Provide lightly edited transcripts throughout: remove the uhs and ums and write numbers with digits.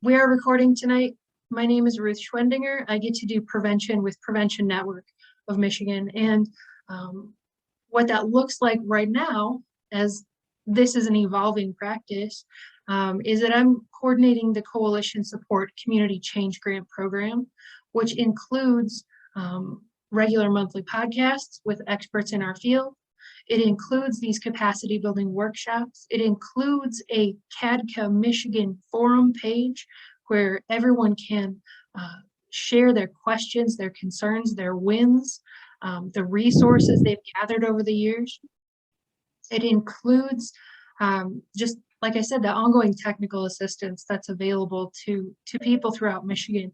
We are recording tonight. My name is Ruth Schwendinger. I get to do prevention with Prevention Network of Michigan. And what that looks like right now, as this is an evolving practice, is that I'm coordinating the Coalition Support Community Change Grant Program, which includes regular monthly podcasts with experts in our field. It includes these capacity building workshops. It includes a CADCA Michigan forum page where everyone can share their questions, their concerns, their wins, the resources they've gathered over the years. It includes, just like I said, the ongoing technical assistance that's available to people throughout Michigan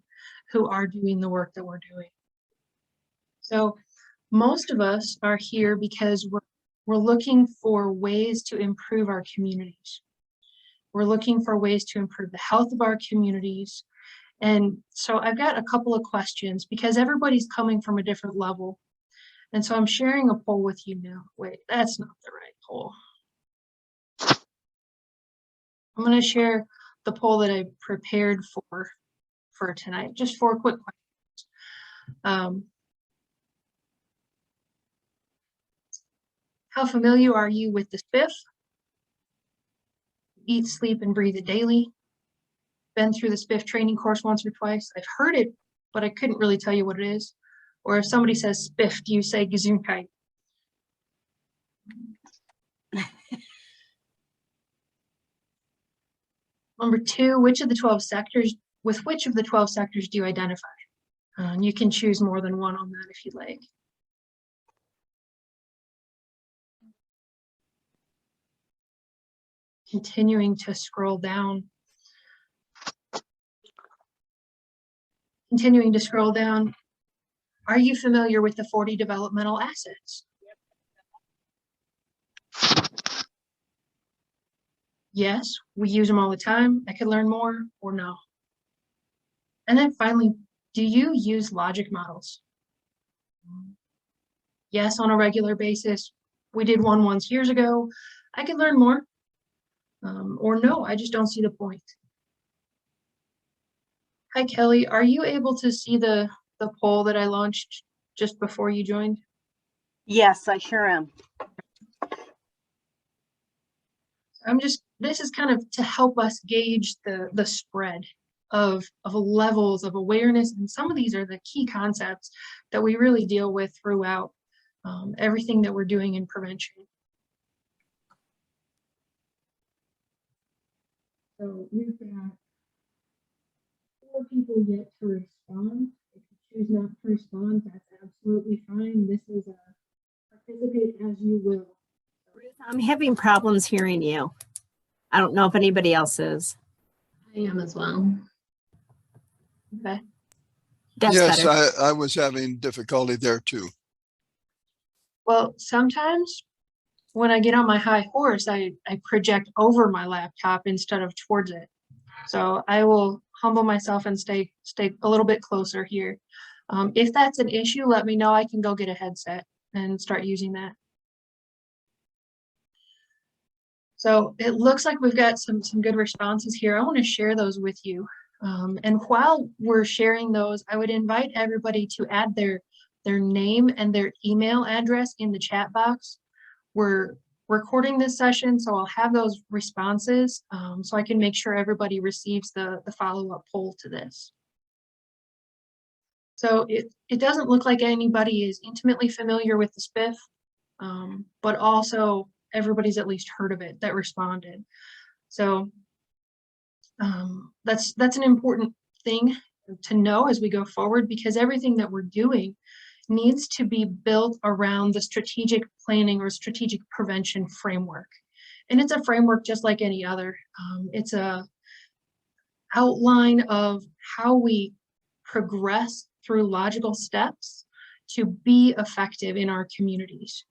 who are doing the work that we're doing. So most of us are here because we're looking for ways to improve our communities. We're looking for ways to improve the health of our communities. And so I've got a couple of questions because everybody's coming from a different level. And so I'm sharing a poll with you now. Wait, that's not the right poll. I'm going to share the poll that I prepared for tonight, just 4 quick questions. How familiar are you with the SPIF? Eat, sleep, and breathe it daily. Been through the SPIF training course once or twice. I've heard it, but I couldn't really tell you what it is. Or if somebody says SPIF, do you say Gesundheit? Number 2, which of the 12 sectors do you identify? You can choose more than one on that if you'd like. Continuing to scroll down. Continuing to scroll down. Are you familiar with the 40 developmental assets? Yes, we use them all the time. I could learn more, or no. And then finally, do you use logic models? Yes, on a regular basis. We did one once years ago. I could learn more. Or no, I just don't see the point. Hi, Kelly. Are you able to see the poll that I launched just before you joined? Yes, I sure am. This is kind of to help us gauge the spread of levels of awareness. And some of these are the key concepts that we really deal with throughout everything that we're doing in prevention. So we've got 4 people yet to respond. If you choose not to respond, that's absolutely fine. This is a participate as you will. Ruth, I'm having problems hearing you. I don't know if anybody else is. I am as well. Okay. That's yes, better. I was having difficulty there too. Well, sometimes when I get on my high horse, I project over my laptop instead of towards it. So I will humble myself and stay a little bit closer here. If that's an issue, let me know. I can go get a headset and start using that. So it looks like we've got some good responses here. I want to share those with you. And while we're sharing those, I would invite everybody to add their name and their email address in the chat box. We're recording this session, so I'll have those responses so I can make sure everybody receives the follow-up poll to this. So it doesn't look like anybody is intimately familiar with the SPIF, but also everybody's at least heard of it that responded. So that's an important thing to know as we go forward, because everything that we're doing needs to be built around the strategic planning or strategic prevention framework. And it's a framework just like any other. It's a outline of how we progress through logical steps to be effective in our communities.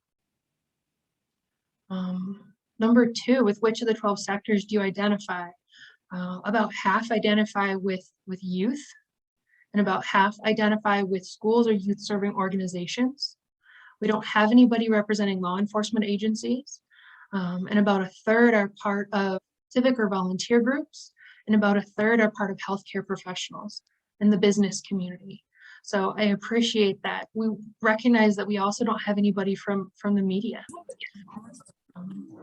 Number 2, with which of the 12 sectors do you identify? About half identify with youth, and about half identify with schools or youth serving organizations. We don't have anybody representing law enforcement agencies, and about a third are part of civic or volunteer groups, and about a third are part of healthcare professionals and the business community. So I appreciate that. We recognize that we also don't have anybody from the media,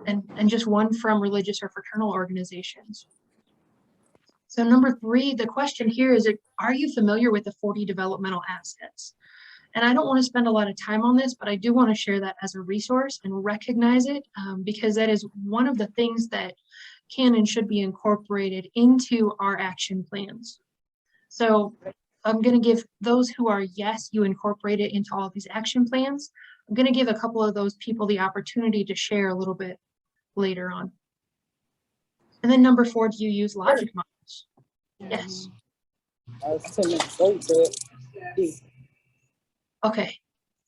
and just one from religious or fraternal organizations. So number 3, the question here is, are you familiar with the 40 developmental assets? And I don't want to spend a lot of time on this, but I do want to share that as a resource and recognize it, because that is one of the things that can and should be incorporated into our action plans. So I'm going to give those who are, yes, you incorporate it into all these action plans. I'm going to give a couple of those people the opportunity to share a little bit later on. And then number 4, do you use logic models? Yes. Okay.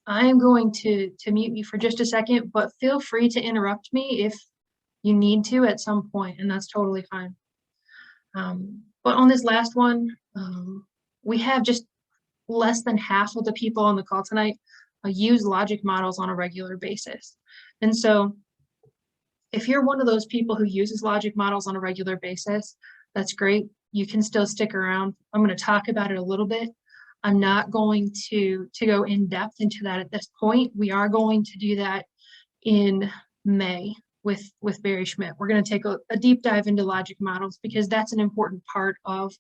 I am going to mute you for just a second, but feel free to interrupt me if you need to at some point, and that's totally fine. But on this last one, we have just less than half of the people on the call tonight use logic models on a regular basis. And so if you're one of those people who uses logic models on a regular basis, that's great. You can still stick around. I'm going to talk about it a little bit. I'm not going to go in depth into that at this point. We are going to do that in May with Barry Schmidt. We're going to take a deep dive into logic models because that's an important part of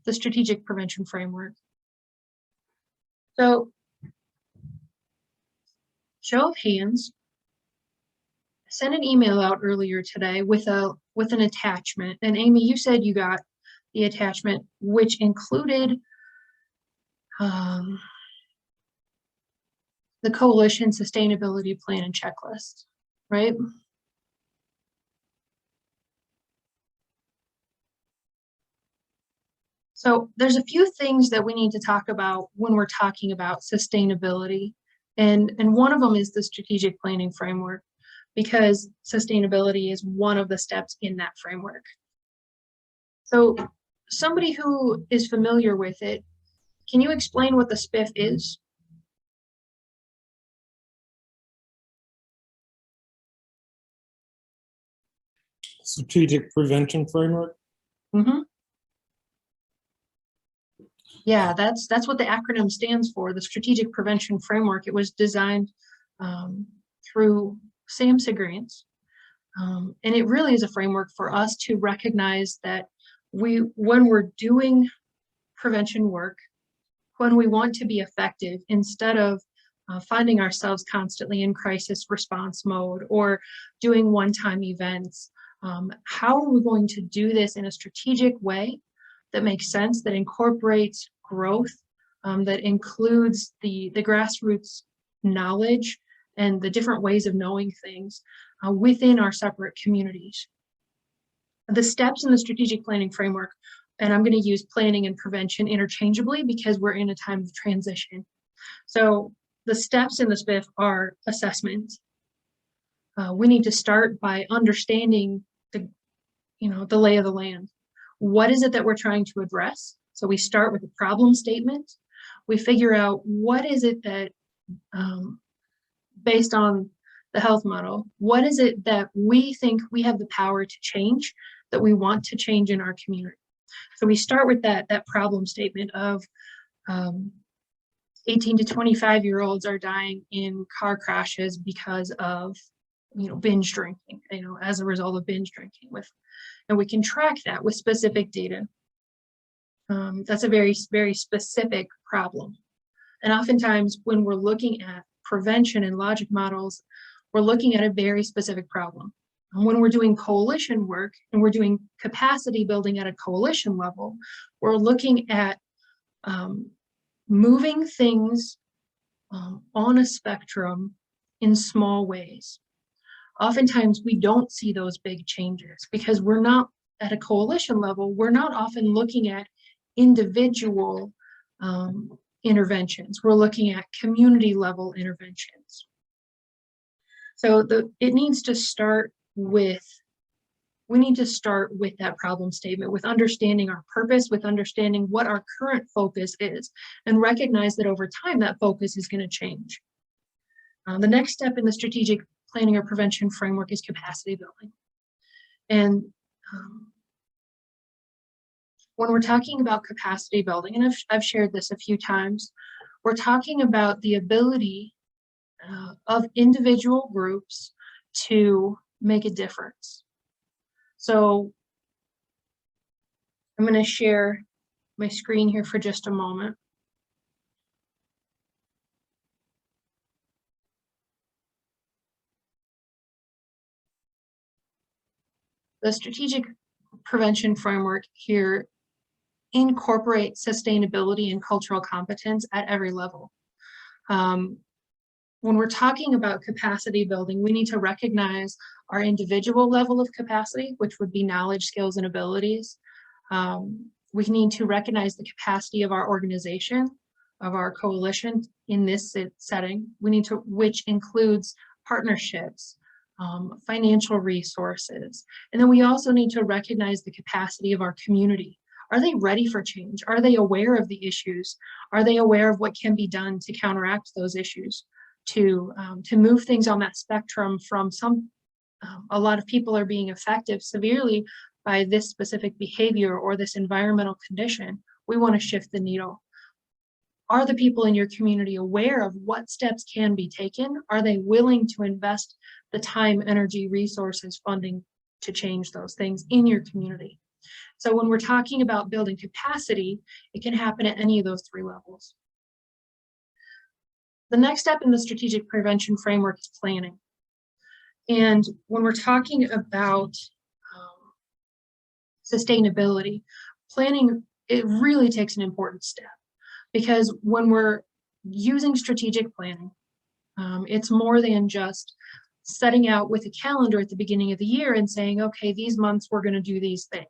the strategic prevention framework. So, show of hands. I sent an email out earlier today with an attachment, and Amy, you said you got the attachment, which included the coalition sustainability plan and checklist, right? So there's a few things that we need to talk about when we're talking about sustainability. And one of them is the strategic planning framework, because sustainability is one of the steps in that framework. So somebody who is familiar with it, can you explain what the SPIF is? Strategic Prevention Framework. Mm-hmm. Yeah, that's what the acronym stands for, the Strategic Prevention Framework. It was designed through SAMHSA grants. And it really is a framework for us to recognize that when we're doing prevention work, when we want to be effective, instead of finding ourselves constantly in crisis response mode or doing one-time events, how are we going to do this in a strategic way that makes sense, that incorporates growth, that includes the grassroots knowledge and the different ways of knowing things within our separate communities. The steps in the strategic planning framework, and I'm going to use planning and prevention interchangeably because we're in a time of transition. So the steps in the SPIF are assessment. We need to start by understanding the lay of the land. What is it that we're trying to address? So we start with a problem statement. We figure out what is it that, based on the health model, what is it that we think we have the power to change, that we want to change in our community? So we start with that problem statement of 18 to 25-year-olds are dying in car crashes because of binge drinking, as a result of binge drinking, and we can track that with specific data. That's a very, very specific problem. And oftentimes when we're looking at prevention and logic models, we're looking at a very specific problem. And when we're doing coalition work and we're doing capacity building at a coalition level, we're looking at moving things on a spectrum in small ways. Oftentimes we don't see those big changes because we're not at a coalition level. We're not often looking at individual interventions. We're looking at community level interventions. So it needs to start with, we need to start with that problem statement, with understanding our purpose, with understanding what our current focus is, and recognize that over time that focus is going to change. The next step in the strategic planning or prevention framework is capacity building. And when we're talking about capacity building, and I've shared this a few times, we're talking about the ability of individual groups to make a difference. So I'm going to share my screen here for just a moment. The strategic prevention framework here incorporates sustainability and cultural competence at every level. When we're talking about capacity building, we need to recognize our individual level of capacity, which would be knowledge, skills, and abilities. We need to recognize the capacity of our organization, of our coalition in this setting. We need to, which includes partnerships, financial resources. And then we also need to recognize the capacity of our community. Are they ready for change? Are they aware of the issues? Are they aware of what can be done to counteract those issues? To move things on that spectrum from a lot of people are being affected severely by this specific behavior or this environmental condition. We want to shift the needle. Are the people in your community aware of what steps can be taken? Are they willing to invest the time, energy, resources, funding to change those things in your community? So when we're talking about building capacity, it can happen at any of those three levels. The next step in the strategic prevention framework is planning. And when we're talking about sustainability, planning, it really takes an important step, because when we're using strategic planning, it's more than just setting out with a calendar at the beginning of the year and saying, okay, these months we're going to do these things.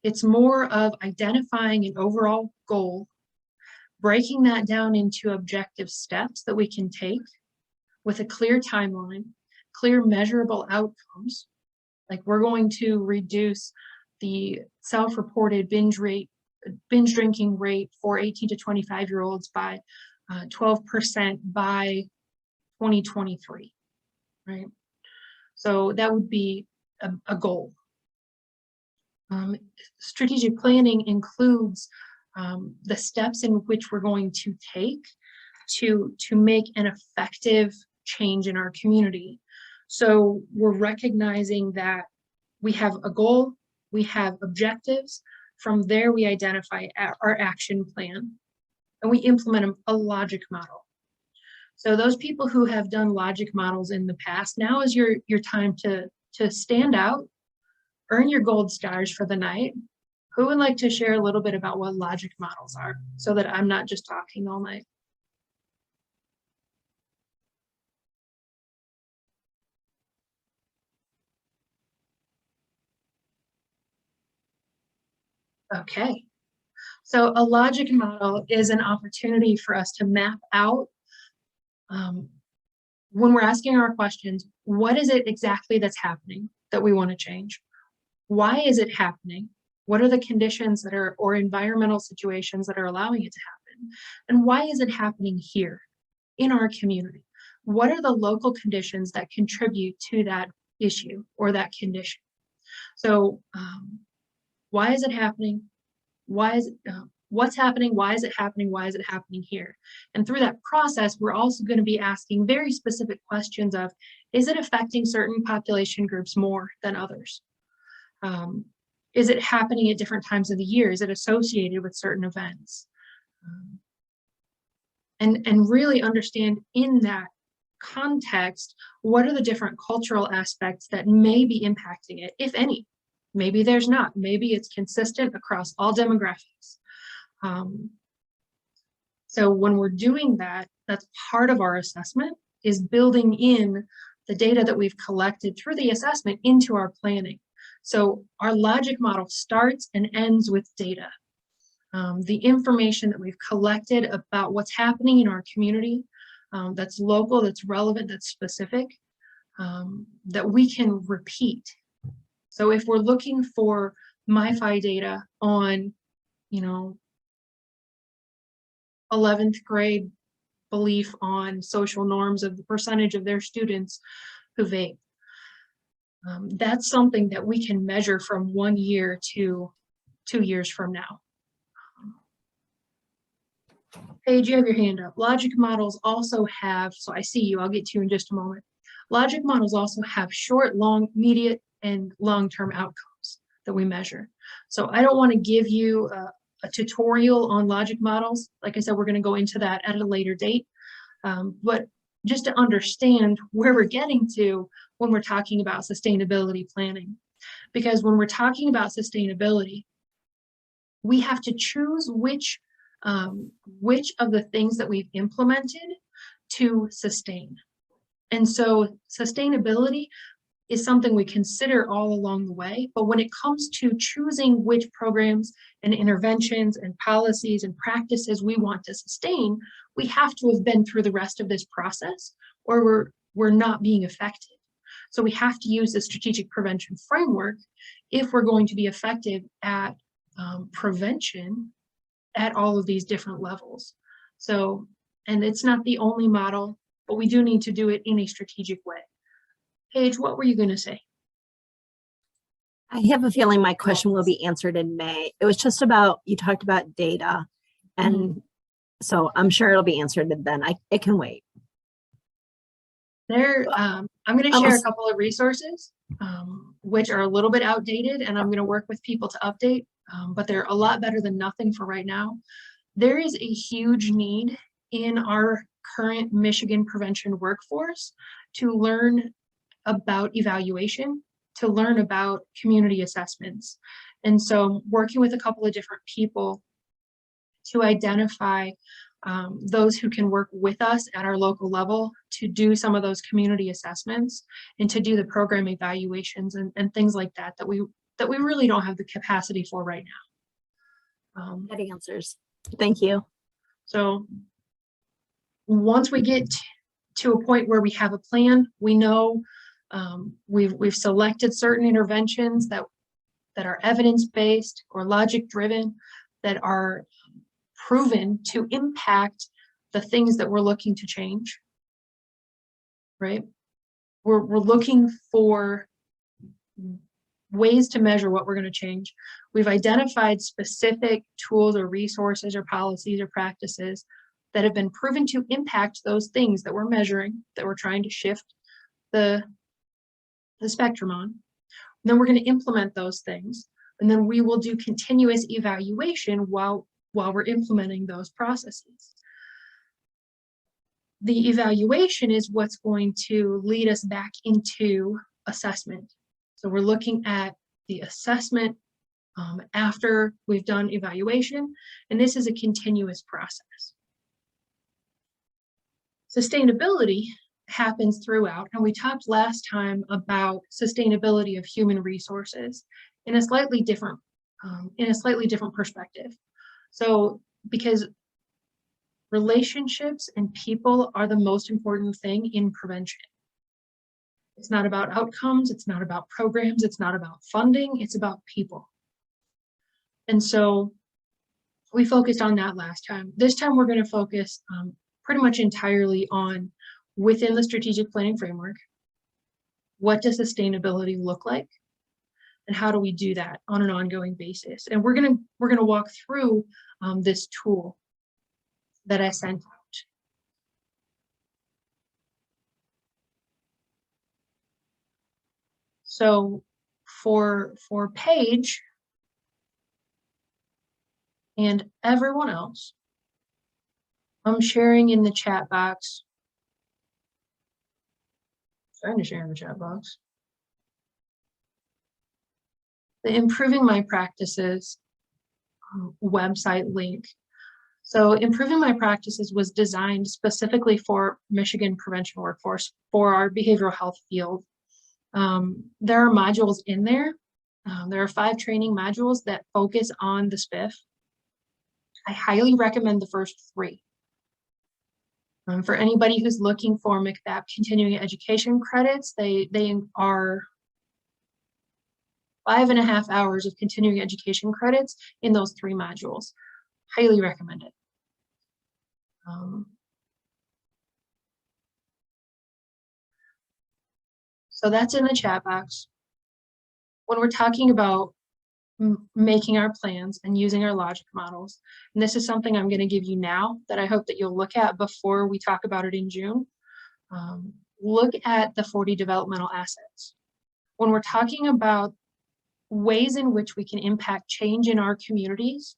It's more of identifying an overall goal, breaking that down into objective steps that we can take with a clear timeline, clear measurable outcomes. Like, we're going to reduce the self-reported binge drinking rate for 18 to 25-year-olds by 12% by 2023, right? So that would be a goal. Strategic planning includes the steps in which we're going to take to make an effective change in our community. So we're recognizing that we have a goal, we have objectives. From there, we identify our action plan, and we implement a logic model. So those people who have done logic models in the past, now is your time to stand out, earn your gold stars for the night. Who would like to share a little bit about what logic models are, so that I'm not just talking all night? Okay, so a logic model is an opportunity for us to map out, when we're asking our questions, what is it exactly that's happening that we want to change? Why is it happening? What are the conditions that are, or environmental situations that are allowing it to happen? And why is it happening here in our community? What are the local conditions that contribute to that issue or that condition? So why is it happening? Why is it, what's happening? Why is it happening? Why is it happening here? And through that process, we're also going to be asking very specific questions of, is it affecting certain population groups more than others? Is it happening at different times of the year? Is it associated with certain events? And really understand in that context, what are the different cultural aspects that may be impacting it, if any? Maybe there's not. Maybe it's consistent across all demographics. So when we're doing that, that's part of our assessment, is building in the data that we've collected through the assessment into our planning. So our logic model starts and ends with data. The information that we've collected about what's happening in our community, that's local, that's relevant, that's specific, that we can repeat. So if we're looking for MiFi data on, 11th grade belief on social norms of the percentage of their students who vape, that's something that we can measure from 1 year to 2 years from now. Paige, you have your hand up. Logic models also have, so I see you, I'll get to you in just a moment. Logic models also have short, long, immediate, and long-term outcomes that we measure. So I don't want to give you a tutorial on logic models. Like I said, we're going to go into that at a later date. But just to understand where we're getting to when we're talking about sustainability planning. Because when we're talking about sustainability, we have to choose which of the things that we've implemented to sustain. And so sustainability is something we consider all along the way, but when it comes to choosing which programs and interventions and policies and practices we want to sustain, we have to have been through the rest of this process, or we're not being effective. So we have to use the strategic prevention framework if we're going to be effective at prevention at all of these different levels. So, and it's not the only model, but we do need to do it in a strategic way. Paige, what were you going to say? I have a feeling my question will be answered in May. It was just about, you talked about data, and so I'm sure it'll be answered then. It can wait. I'm going to share a couple of resources, which are a little bit outdated, and I'm going to work with people to update, but they're a lot better than nothing for right now. There is a huge need in our current Michigan prevention workforce to learn about evaluation, to learn about community assessments. And so working with a couple of different people to identify those who can work with us at our local level to do some of those community assessments and to do the program evaluations and things like that that we really don't have the capacity for right now. That answers. Thank you. So once we get to a point where we have a plan, we know we've selected certain interventions that are evidence-based or logic-driven, that are proven to impact the things that we're looking to change, right? We're looking for ways to measure what we're going to change. We've identified specific tools or resources or policies or practices that have been proven to impact those things that we're measuring, that we're trying to shift the spectrum on. And then we're going to implement those things, and then we will do continuous evaluation while we're implementing those processes. The evaluation is what's going to lead us back into assessment. So we're looking at the assessment after we've done evaluation, and this is a continuous process. Sustainability happens throughout, and we talked last time about sustainability of human resources in a slightly different perspective. So because relationships and people are the most important thing in prevention. It's not about outcomes, it's not about programs, it's not about funding, it's about people. And so we focused on that last time. This time we're going to focus pretty much entirely on, within the strategic planning framework, what does sustainability look like? And how do we do that on an ongoing basis? And we're gonna walk through this tool that I sent out. So for Paige and everyone else, I'm sharing in the chat box. Trying to share in the chat box. The Improving My Practices website link. So Improving My Practices was designed specifically for Michigan prevention workforce for our behavioral health field. There are modules in there. There are 5 training modules that focus on the SPIF. I highly recommend the first 3. For anybody who's looking for MCBAP continuing education credits, they are 5.5 hours of continuing education credits in those 3 modules. Highly recommend it. So that's in the chat box. When we're talking about making our plans and using our logic models. And this is something I'm going to give you now that I hope that you'll look at before we talk about it in June. Look at the 40 developmental assets. When we're talking about ways in which we can impact change in our communities,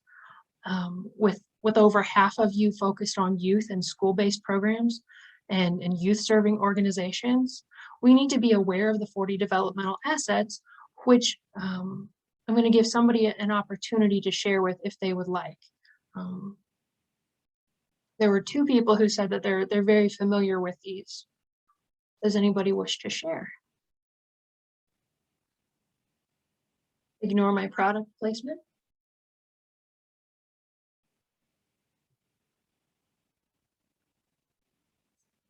with over half of you focused on youth and school-based programs and youth serving organizations, we need to be aware of the 40 developmental assets, which I'm going to give somebody an opportunity to share with if they would like. There were 2 people who said that they're very familiar with these. Does anybody wish to share? Ignore my product placement.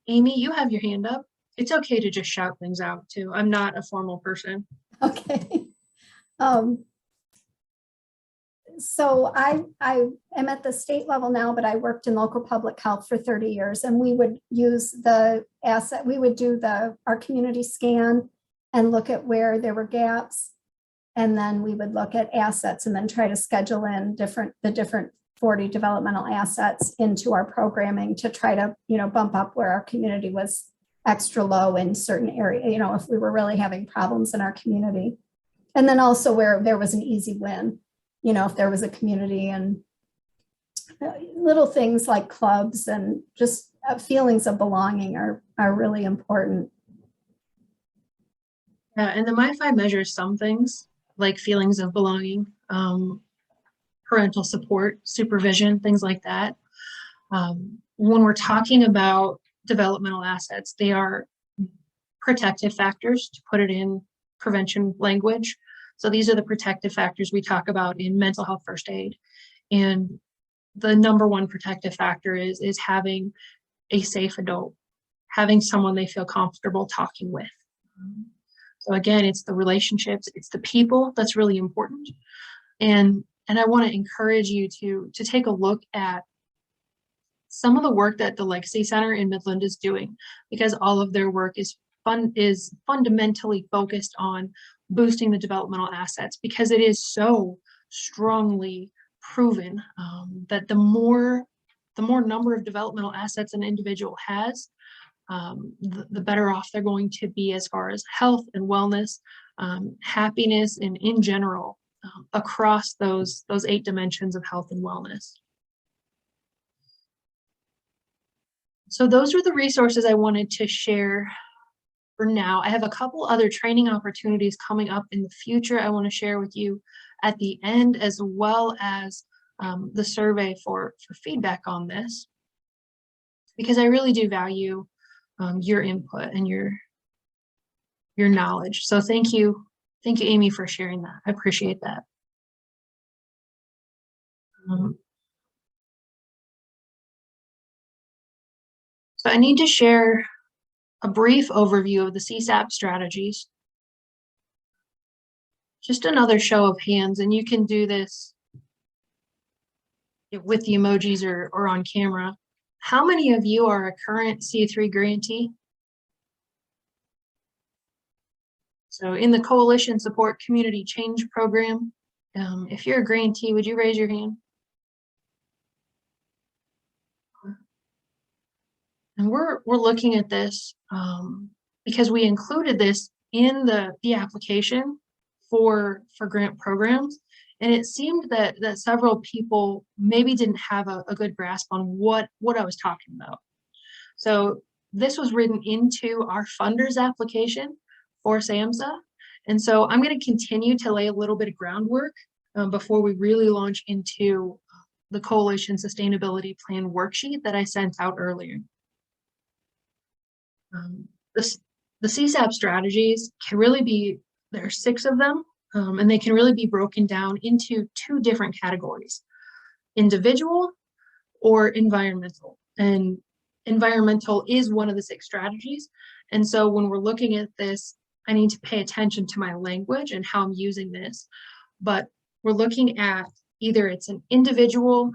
Amy, you have your hand up. It's okay to just shout things out too. I'm not a formal person. Okay. So I am at the state level now, but I worked in local public health for 30 years, and we would use the asset. We would do our community scan and look at where there were gaps. And then we would look at assets and then try to schedule in the different 40 developmental assets into our programming to try to, bump up where our community was extra low in certain area, if we were really having problems in our community. And then also where there was an easy win, if there was a community, and little things like clubs and just feelings of belonging are really important. Yeah, and the MyFi measures some things like feelings of belonging, parental support, supervision, things like that. When we're talking about developmental assets, they are protective factors, to put it in prevention language. So these are the protective factors we talk about in mental health first aid. And the number one protective factor is having a safe adult, having someone they feel comfortable talking with. So again, it's the relationships, it's the people that's really important. And I want to encourage you to take a look at some of the work that the Legacy Center in Midland is doing, because all of their work is fundamentally focused on boosting the developmental assets, because it is so strongly proven that the more number of developmental assets an individual has, the better off they're going to be as far as health and wellness, happiness, and in general, across those 8 dimensions of health and wellness. So those are the resources I wanted to share for now. I have a couple other training opportunities coming up in the future I want to share with you at the end, as well as the survey for feedback on this, because I really do value your input and your knowledge. So thank you, Amy, for sharing that. I appreciate that. So I need to share a brief overview of the CSAP strategies. Just another show of hands, and you can do this with the emojis or on camera. How many of you are a current C3 grantee? So in the Coalition Support Community Change Program, if you're a grantee, would you raise your hand? And we're looking at this because we included this in the application for grant programs, and it seemed that several people maybe didn't have a good grasp on what I was talking about. So this was written into our funders application for SAMHSA, and so I'm going to continue to lay a little bit of groundwork before we really launch into the Coalition Sustainability Plan worksheet that I sent out earlier. The CSAP strategies can really be, there are 6 of them, and they can really be broken down into 2 different categories: individual or environmental. And environmental is one of the 6 strategies. And so when we're looking at this, I need to pay attention to my language and how I'm using this. But we're looking at either it's an individual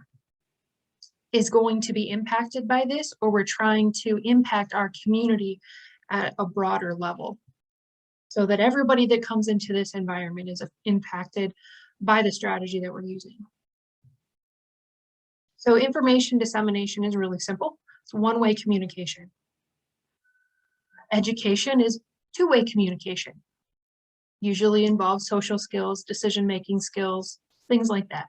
is going to be impacted by this, or we're trying to impact our community at a broader level, so that everybody that comes into this environment is impacted by the strategy that we're using. So information dissemination is really simple. It's one-way communication. Education is two-way communication. Usually involves social skills, decision-making skills, things like that.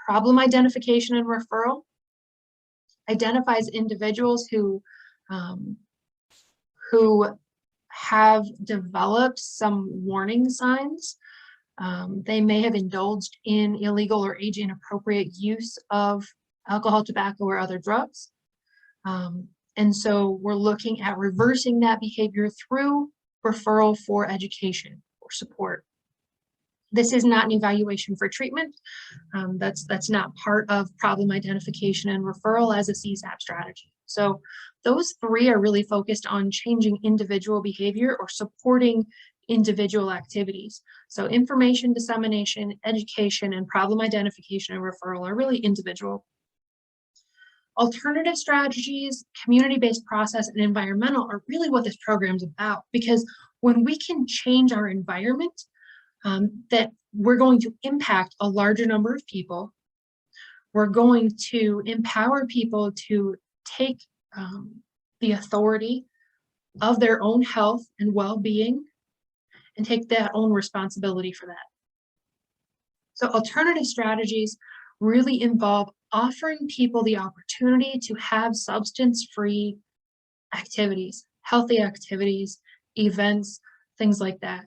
Problem identification and referral identifies individuals who have developed some warning signs. They may have indulged in illegal or age-inappropriate use of alcohol, tobacco, or other drugs. And so we're looking at reversing that behavior through referral for education or support. This is not an evaluation for treatment. That's not part of problem identification and referral as a CSAP strategy. So those three are really focused on changing individual behavior or supporting individual activities. So information dissemination, education, and problem identification and referral are really individual. Alternative strategies, community-based process, and environmental are really what this program's about, because when we can change our environment, that we're going to impact a larger number of people. We're going to empower people to take the authority of their own health and well-being and take that own responsibility for that. So alternative strategies really involve offering people the opportunity to have substance-free activities, healthy activities, events, things like that.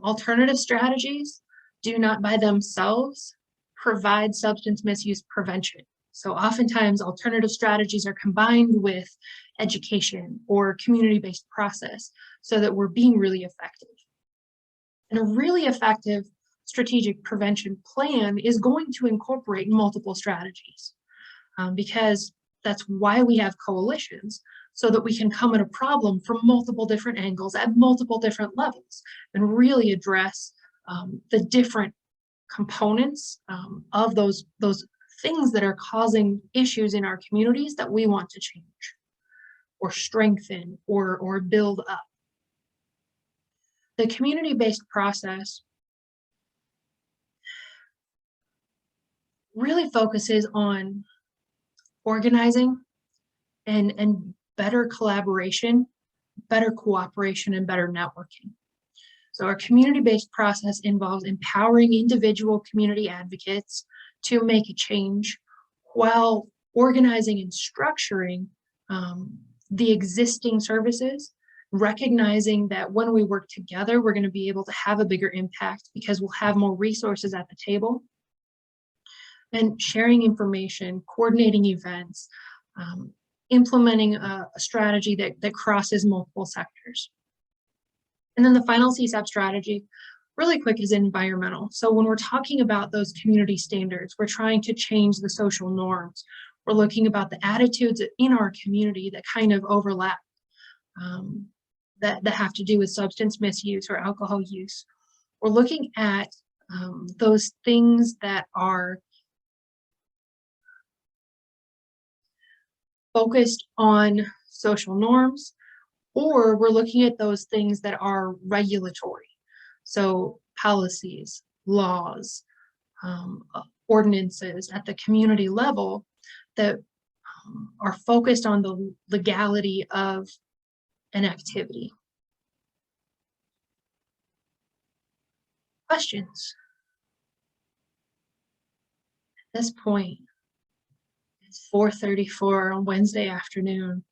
Alternative strategies do not by themselves provide substance misuse prevention. So oftentimes alternative strategies are combined with education or community-based process so that we're being really effective. And a really effective strategic prevention plan is going to incorporate multiple strategies because that's why we have coalitions, so that we can come at a problem from multiple different angles at multiple different levels and really address the different components of those things that are causing issues in our communities that we want to change or strengthen or build up. The community-based process really focuses on organizing and better collaboration, better cooperation, and better networking. So our community-based process involves empowering individual community advocates to make a change while organizing and structuring the existing services, recognizing that when we work together, we're going to be able to have a bigger impact because we'll have more resources at the table, and sharing information, coordinating events, implementing a strategy that crosses multiple sectors. And then the final CSAP strategy, really quick, is environmental. So when we're talking about those community standards, we're trying to change the social norms. We're looking about the attitudes in our community that kind of overlap, that have to do with substance misuse or alcohol use. We're looking at those things that are focused on social norms, or we're looking at those things that are regulatory. So policies, laws, ordinances at the community level that are focused on the legality of an activity. Questions? At this point, it's 4:34 on Wednesday afternoon.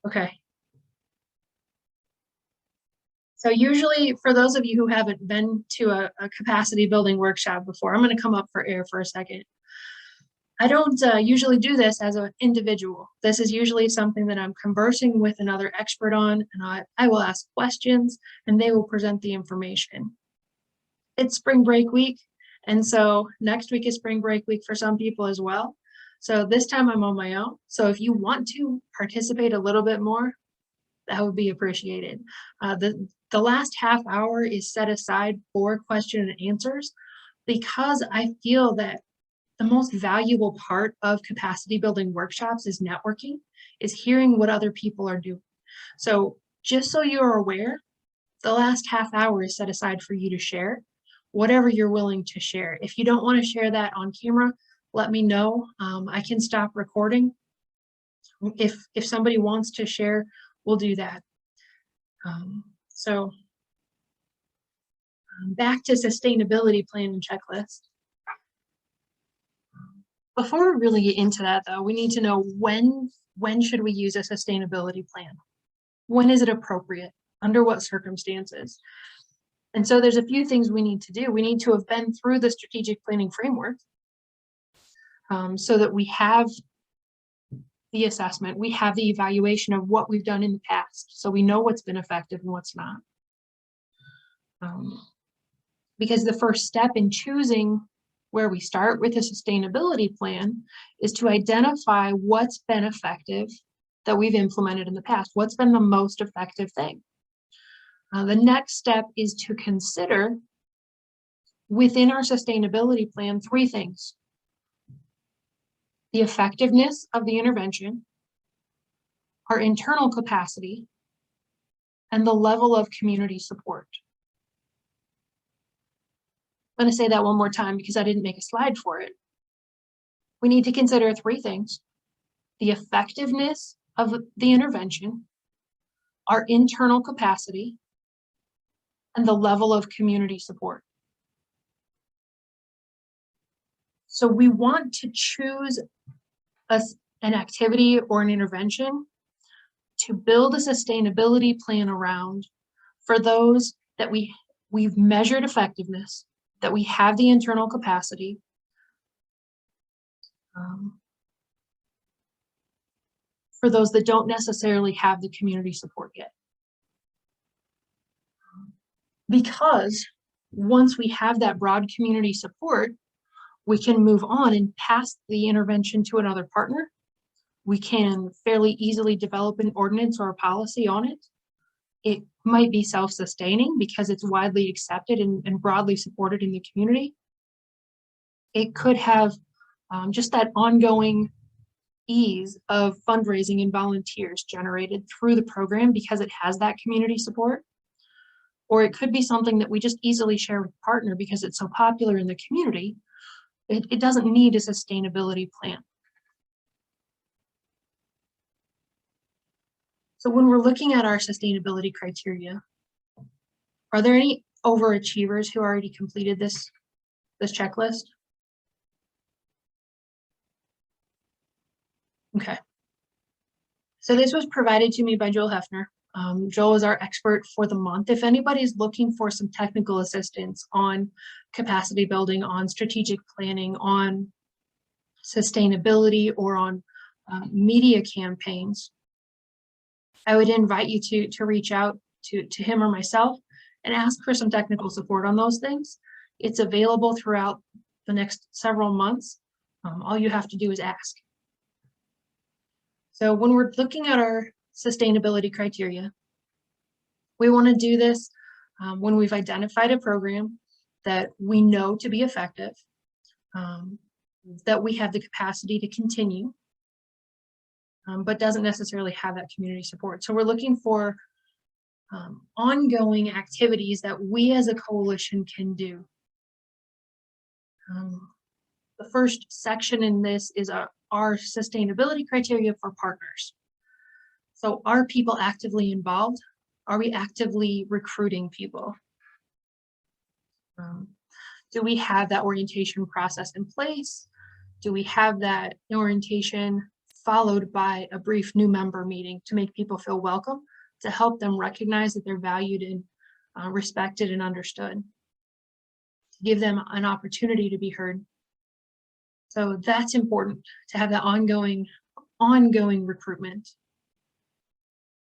Okay. So usually, for those of you who haven't been to a capacity building workshop before, I'm going to come up for air for a second. I don't usually do this as an individual. This is usually something that I'm conversing with another expert on, and I will ask questions and they will present the information. It's spring break week, and so next week is spring break week for some people as well. So this time I'm on my own. So if you want to participate a little bit more, that would be appreciated. The last half hour is set aside for question and answers because I feel that the most valuable part of capacity building workshops is networking, is hearing what other people are doing. So just so you're aware, The last half hour is set aside for you to share whatever you're willing to share. If you don't want to share that on camera, let me know. I can stop recording. If somebody wants to share, we'll do that. Back to sustainability plan and checklist. Before we really get into that, though, we need to know when should we use a sustainability plan? When is it appropriate? Under what circumstances? And so there's a few things we need to do. We need to have been through the strategic planning framework so that we have the assessment, we have the evaluation of what we've done in the past, so we know what's been effective and what's not. Because the first step in choosing where we start with a sustainability plan is to identify what's been effective that we've implemented in the past. What's been the most effective thing? The next step is to consider within our sustainability plan 3 things: the effectiveness of the intervention, our internal capacity, and the level of community support. I'm going to say that one more time because I didn't make a slide for it. We need to consider 3 things: the effectiveness of the intervention, our internal capacity, and the level of community support. So we want to choose an activity or an intervention to build a sustainability plan around for those that we've measured effectiveness, that we have the internal capacity, for those that don't necessarily have the community support yet. Because once we have that broad community support, we can move on and pass the intervention to another partner. We can fairly easily develop an ordinance or a policy on it. It might be self-sustaining because it's widely accepted and broadly supported in the community. It could have just that ongoing ease of fundraising and volunteers generated through the program because it has that community support. Or it could be something that we just easily share with a partner because it's so popular in the community. It doesn't need a sustainability plan. So when we're looking at our sustainability criteria, are there any overachievers who already completed this checklist? Okay. So this was provided to me by Joel Hefner. Joel is our expert for the month. If anybody's looking for some technical assistance on capacity building, on strategic planning, on sustainability, or on media campaigns, I would invite you to reach out to him or myself and ask for some technical support on those things. It's available throughout the next several months. All you have to do is ask. So when we're looking at our sustainability criteria, we want to do this when we've identified a program that we know to be effective, that we have the capacity to continue, but doesn't necessarily have that community support. So we're looking for ongoing activities that we as a coalition can do. The first section in this is our sustainability criteria for partners. So are people actively involved? Are we actively recruiting people? Do we have that orientation process in place? Do we have that orientation followed by a brief new member meeting to make people feel welcome, to help them recognize that they're valued and respected and understood, to give them an opportunity to be heard? So that's important, to have that ongoing recruitment.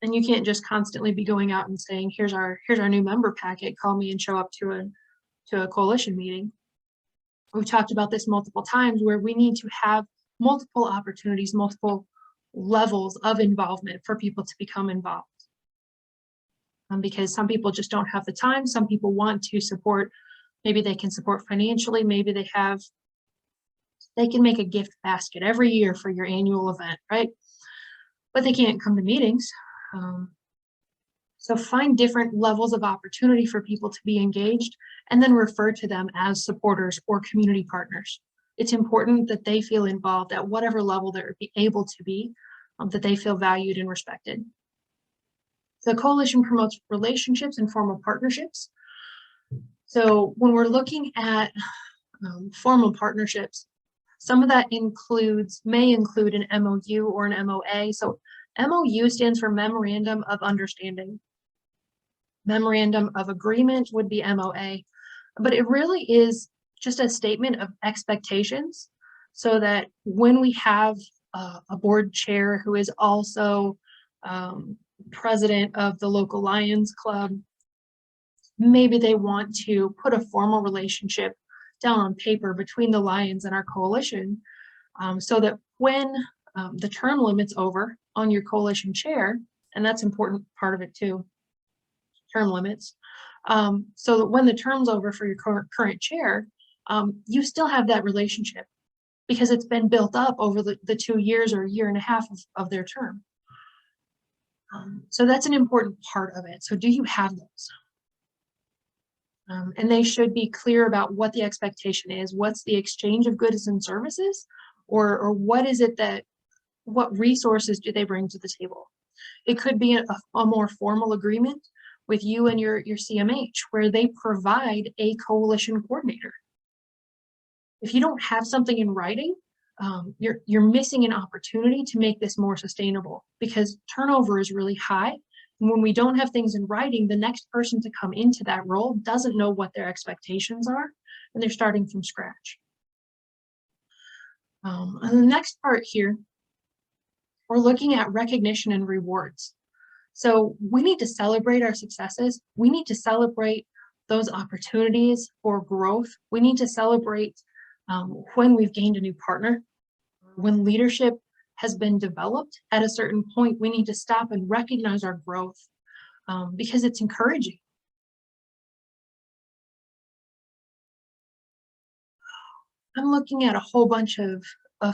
And you can't just constantly be going out and saying, here's our new member packet, call me and show up to a coalition meeting. We've talked about this multiple times, where we need to have multiple opportunities, multiple levels of involvement for people to become involved. Because some people just don't have the time. Some people want to support, maybe they can support financially, maybe they can make a gift basket every year for your annual event, right? But they can't come to meetings. So find different levels of opportunity for people to be engaged and then refer to them as supporters or community partners. It's important that they feel involved at whatever level they're able to be, that they feel valued and respected. The coalition promotes relationships and formal partnerships. So when we're looking at formal partnerships, some of that may include an MOU or an MOA. So MOU stands for Memorandum of Understanding. Memorandum of Agreement would be MOA, but it really is just a statement of expectations so that when we have a board chair who is also president of the local Lions Club, maybe they want to put a formal relationship down on paper between the Lions and our coalition, so that when the term limit's over on your coalition chair, and that's an important part of it too, term limits, so that when the term's over for your current chair, you still have that relationship because it's been built up over the 2 years or a year and a half of their term. So that's an important part of it. So do you have those? And they should be clear about what the expectation is. What's the exchange of goods and services? Or what is it what resources do they bring to the table? It could be a more formal agreement with you and your CMH where they provide a coalition coordinator. If you don't have something in writing, you're missing an opportunity to make this more sustainable because turnover is really high. And when we don't have things in writing, the next person to come into that role doesn't know what their expectations are, and they're starting from scratch. And the next part here, we're looking at recognition and rewards. So we need to celebrate our successes. We need to celebrate those opportunities for growth. We need to celebrate when we've gained a new partner, when leadership has been developed at a certain point. We need to stop and recognize our growth because it's encouraging. I'm looking at a whole bunch of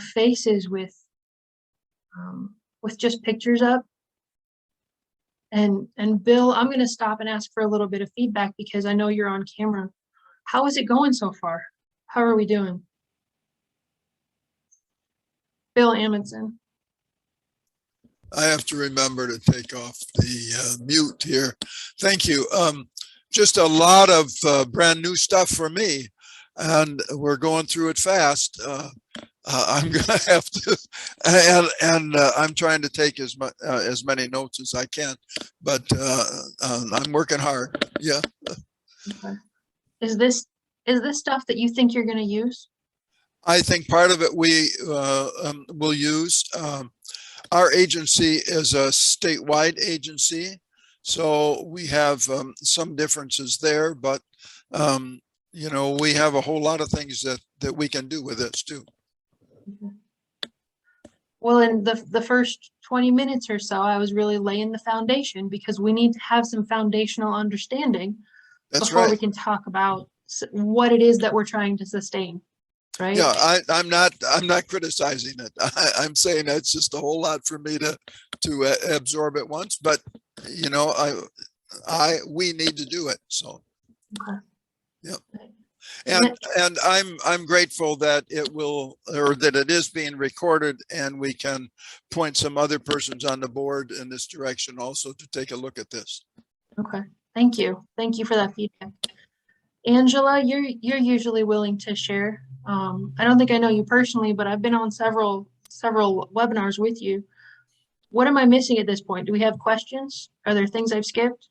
faces with just pictures up. And Bill, I'm going to stop and ask for a little bit of feedback because I know you're on camera. How is it going so far? How are we doing? Bill Amundsen. I have to remember to take off the mute here. Thank you. Just a lot of brand new stuff for me, and we're going through it fast. I'm gonna have to, and I'm trying to take as many notes as I can, but I'm working hard. Yeah. Okay. Is this stuff that you think you're going to use? I think part of it we will use. Our agency is a statewide agency, so we have some differences there, but you know, we have a whole lot of things that we can do with this too. Well, in the first 20 minutes or so, I was really laying the foundation because we need to have some foundational understanding before we can talk about what it is that we're trying to sustain, right? Yeah, I'm not criticizing it. I'm saying it's just a whole lot for me to absorb at once, but you know, we need to do it. So, Okay. Yeah. And I'm grateful that it is being recorded and we can point some other persons on the board in this direction also to take a look at this. Okay. Thank you. Thank you for that feedback. Angela, you're usually willing to share. I don't think I know you personally, but I've been on several webinars with you. What am I missing at this point? Do we have questions? Are there things I've skipped?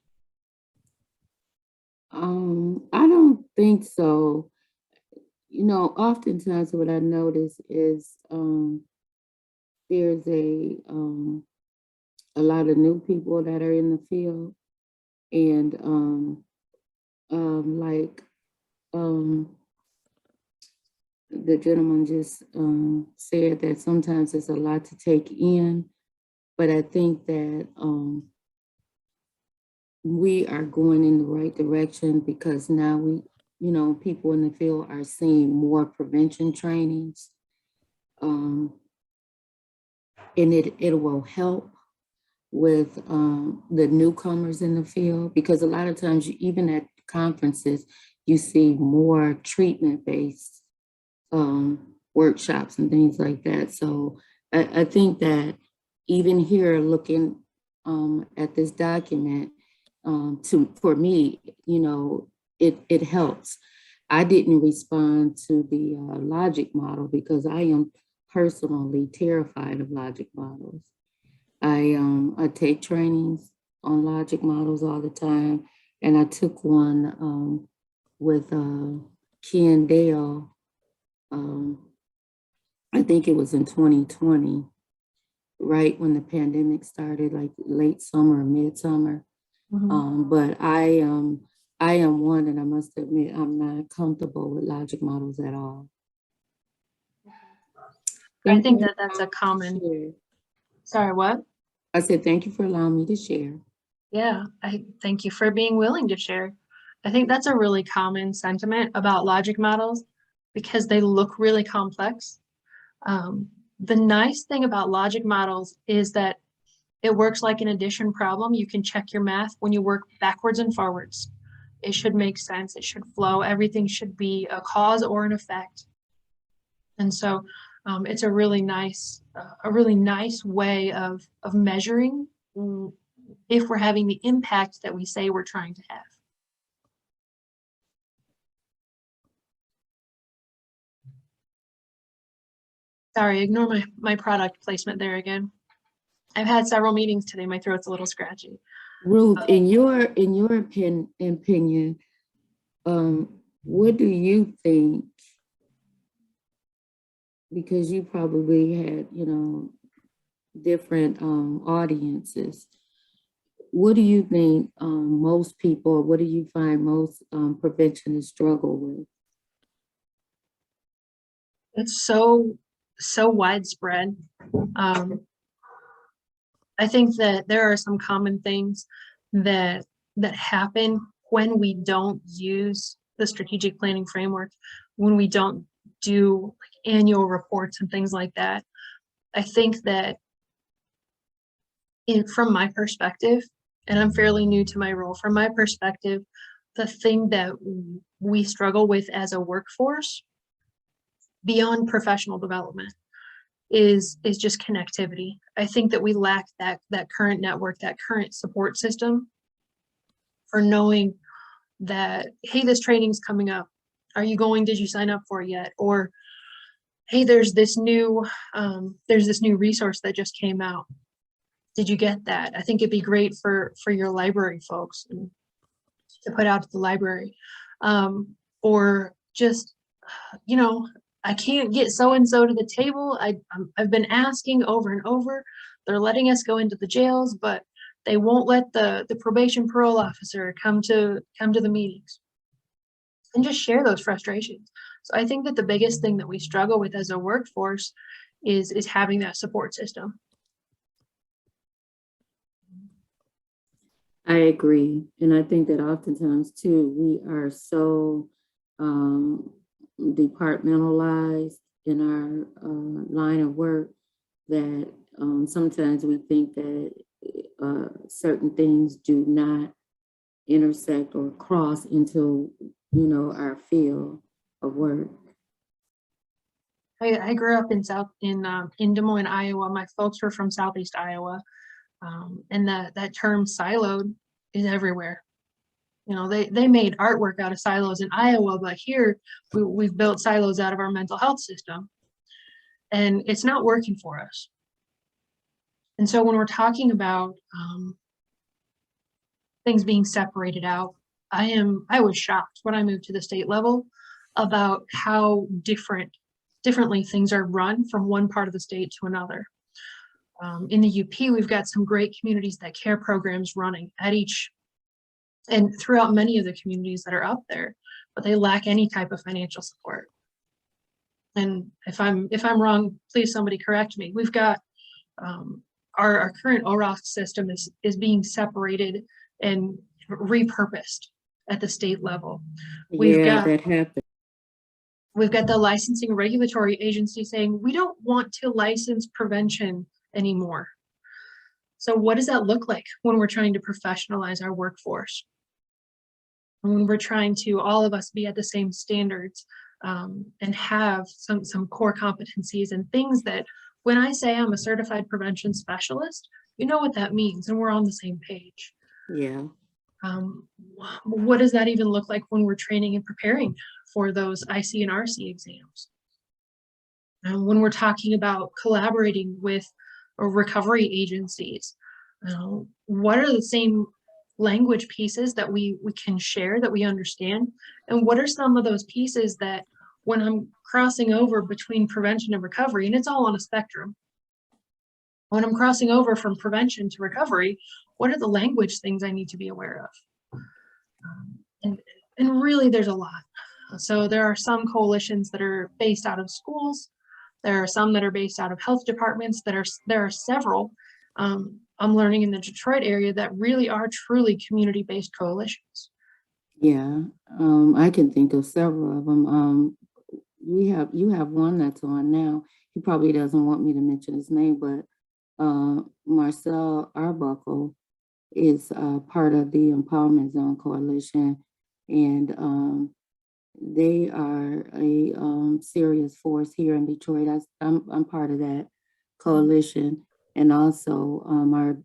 I don't think so. You know, oftentimes what I notice is there's a lot of new people that are in the field, and the gentleman just said that sometimes it's a lot to take in, but I think that we are going in the right direction because now we, you know, people in the field are seeing more prevention trainings, and it will help. with the newcomers in the field, because a lot of times, even at conferences, you see more treatment-based workshops and things like that. So I think that even here, looking at this document, for me, it helps. I didn't respond to the logic model because I am personally terrified of logic models. I take trainings on logic models all the time, and I took one with Ken Dale. I think it was in 2020, right when the pandemic started, like late summer, midsummer. But I am one, and I must admit, I'm not comfortable with logic models at all. I think that that's a common, Share. sorry, what? I said, thank you for allowing me to share. Yeah, I thank you for being willing to share. I think that's a really common sentiment about logic models because they look really complex. The nice thing about logic models is that it works like an addition problem. You can check your math when you work backwards and forwards. It should make sense. It should flow. Everything should be a cause or an effect. And so it's a really nice way of measuring if we're having the impact that we say we're trying to have. Sorry, ignore my product placement there again. I've had several meetings today. My throat's a little scratchy. Ruth, in your opinion, what do you think? Because you probably had, different audiences. What do you think most people, what do you find most preventionists struggle with? It's so widespread. I think that there are some common things that happen when we don't use the strategic planning framework, when we don't do like annual reports and things like that. I think that from my perspective, and I'm fairly new to my role, from my perspective, the thing that we struggle with as a workforce beyond professional development is just connectivity. I think that we lack that current network, that current support system for knowing that, hey, this training's coming up. Are you going? Did you sign up for it yet? Or, hey, there's this new resource that just came out. Did you get that? I think it'd be great for your library folks to put out to the library. Or just, I can't get so-and-so to the table. I've been asking over and over. They're letting us go into the jails, but they won't let the probation parole officer come to the meetings. And just share those frustrations. So I think that the biggest thing that we struggle with as a workforce is having that support system. I agree. And I think that oftentimes too, we are so departmentalized in our line of work that sometimes we think that certain things do not intersect or cross into, our field of work. I grew up in Des Moines, Iowa. My folks were from Southeast Iowa. And that term siloed is everywhere. They made artwork out of silos in Iowa, but here we've built silos out of our mental health system, and it's not working for us. And so when we're talking about things being separated out, I was shocked when I moved to the state level about how differently things are run from one part of the state to another. In the UP, we've got some great communities that care programs running at each and throughout many of the communities that are up there, but they lack any type of financial support. And if I'm wrong, please somebody correct me. We've got our current OROS system is being separated and repurposed at the state level. That happened. We've got the licensing regulatory agency saying we don't want to license prevention anymore. So what does that look like when we're trying to professionalize our workforce? And when we're trying to, all of us, be at the same standards, and have some core competencies and things that, when I say I'm a certified prevention specialist, you know what that means, and we're on the same page. Yeah. What does that even look like when we're training and preparing for those IC and RC exams? When we're talking about collaborating with recovery agencies, what are the same language pieces that we can share, that we understand? And what are some of those pieces that, when I'm crossing over between prevention and recovery, and it's all on a spectrum, when I'm crossing over from prevention to recovery, what are the language things I need to be aware of? And really, there's a lot. So there are some coalitions that are based out of schools. There are some that are based out of health departments. There are several, I'm learning, in the Detroit area that really are truly community-based coalitions. Yeah, I can think of several of them. You have one that's on now. He probably doesn't want me to mention his name, but Marcel Arbuckle is part of the Empowerment Zone Coalition, and they are a serious force here in Detroit. I'm part of that coalition, and also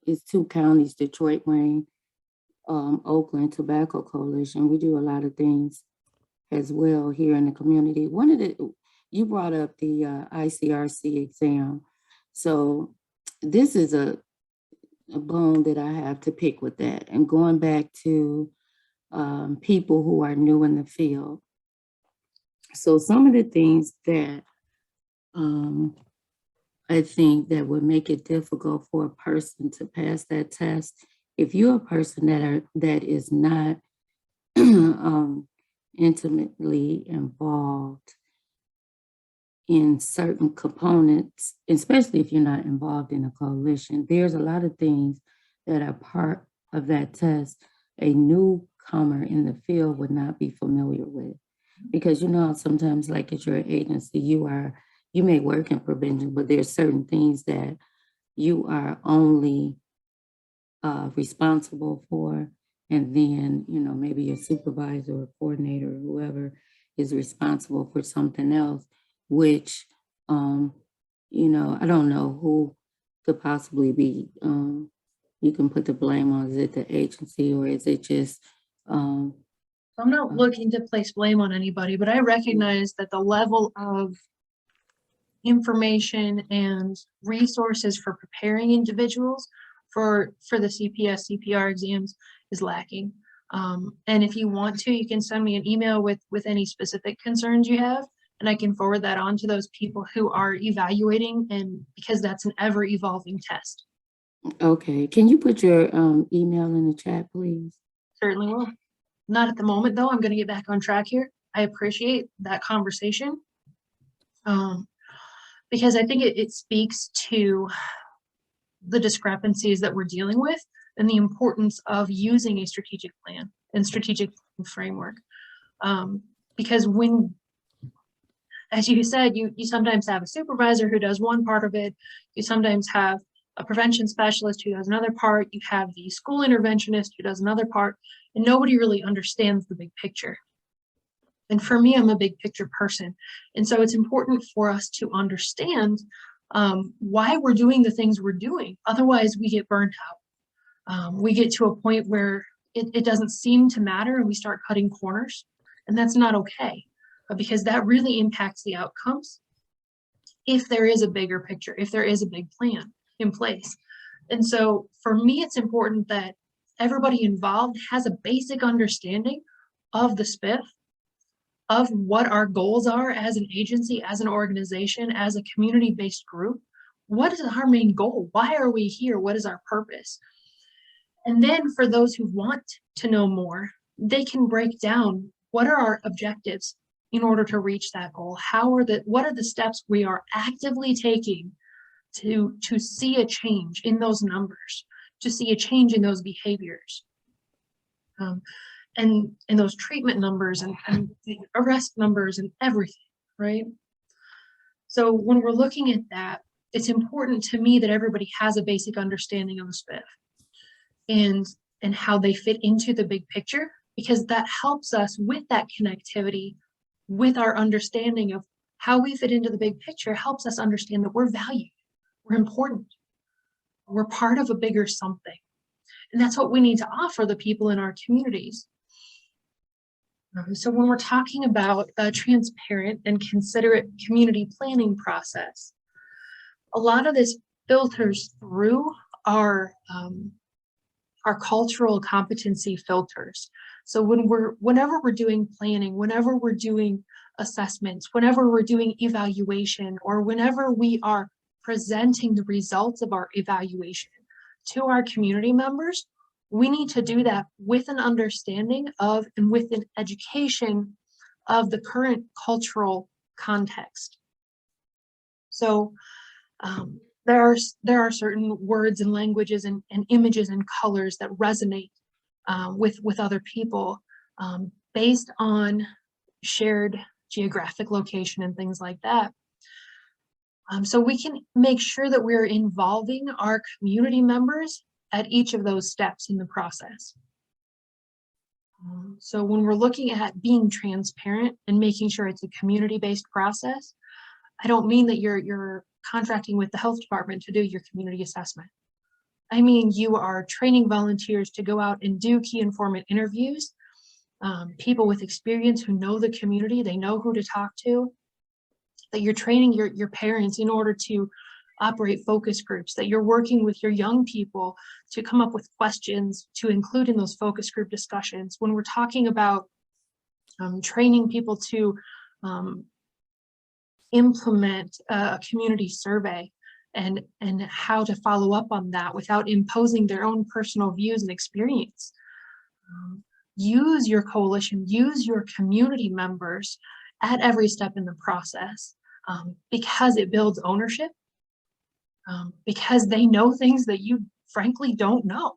it's 2 counties, Detroit, Wayne, Oakland Tobacco Coalition. We do a lot of things as well here in the community. You brought up the ICRC exam. So this is a bone that I have to pick with that. And going back to people who are new in the field. So some of the things that I think that would make it difficult for a person to pass that test, if you're a person that is not intimately involved in certain components, especially if you're not involved in a coalition, there's a lot of things that are part of that test a newcomer in the field would not be familiar with. Because sometimes, like at your agency, you may work in prevention, but there's certain things that you are only responsible for. And then, maybe your supervisor or coordinator or whoever is responsible for something else, which, I don't know who could possibly be, you can put the blame on. Is it the agency, or is it just? I'm not looking to place blame on anybody, but I recognize that the level of information and resources for preparing individuals for the CPS, CPR exams is lacking. And if you want to, you can send me an email with any specific concerns you have, and I can forward that on to those people who are evaluating, and because that's an ever evolving test. Okay, can you put your email in the chat, please? Certainly will. Not at the moment, though. I'm going to get back on track here. I appreciate that conversation, because I think it speaks to the discrepancies that we're dealing with and the importance of using a strategic plan and strategic framework. Because when, as you said, you sometimes have a supervisor who does one part of it. You sometimes have a prevention specialist who does another part. You have the school interventionist who does another part, and nobody really understands the big picture. And for me, I'm a big picture person. And so it's important for us to understand why we're doing the things we're doing. Otherwise, we get burnt out. We get to a point where it doesn't seem to matter, and we start cutting corners. And that's not okay, because that really impacts the outcomes if there is a bigger picture, if there is a big plan in place. And so for me, it's important that everybody involved has a basic understanding of the SPIF, of what our goals are as an agency, as an organization, as a community-based group. What is our main goal? Why are we here? What is our purpose? And then for those who want to know more, they can break down what are our objectives in order to reach that goal. What are the steps we are actively taking to see a change in those numbers, to see a change in those behaviors, and those treatment numbers and the arrest numbers and everything, right? So when we're looking at that, it's important to me that everybody has a basic understanding of the SPIF and how they fit into the big picture, because that helps us with that connectivity, with our understanding of how we fit into the big picture, helps us understand that we're valued, we're important, we're part of a bigger something. And that's what we need to offer the people in our communities. So when we're talking about a transparent and considerate community planning process, a lot of this filters through our cultural competency filters. So whenever we're doing planning, whenever we're doing assessments, whenever we're doing evaluation, or whenever we are presenting the results of our evaluation to our community members, we need to do that with an understanding of and with an education of the current cultural context. So there are certain words and languages and images and colors that resonate with other people based on shared geographic location and things like that. So we can make sure that we're involving our community members at each of those steps in the process. So when we're looking at being transparent and making sure it's a community-based process, I don't mean that you're contracting with the health department to do your community assessment. I mean, you are training volunteers to go out and do key informant interviews, people with experience who know the community, they know who to talk to, that you're training your parents in order to operate focus groups, that you're working with your young people to come up with questions to include in those focus group discussions. When we're talking about training people to implement a community survey and how to follow up on that without imposing their own personal views and experience. Use your coalition, use your community members at every step in the process because it builds ownership, because they know things that you frankly don't know.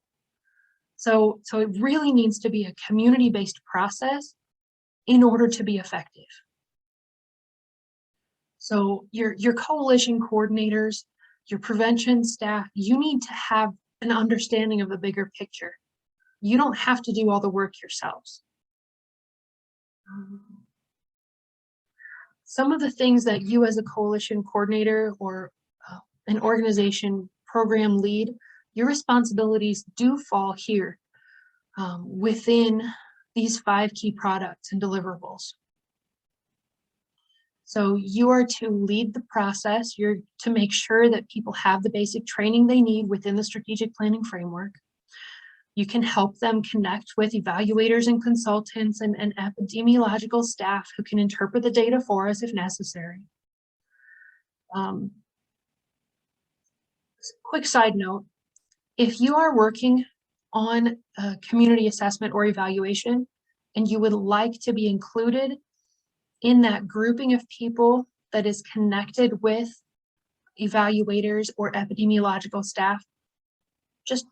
So it really needs to be a community-based process in order to be effective. So your coalition coordinators, your prevention staff, you need to have an understanding of the bigger picture. You don't have to do all the work yourselves. Some of the things that you as a coalition coordinator or an organization program lead, your responsibilities do fall here within these 5 key products and deliverables. So you are to lead the process. You're to make sure that people have the basic training they need within the strategic planning framework. You can help them connect with evaluators and consultants and epidemiological staff who can interpret the data for us if necessary. Quick side note, if you are working on a community assessment or evaluation and you would like to be included in that grouping of people that is connected with evaluators or epidemiological staff, just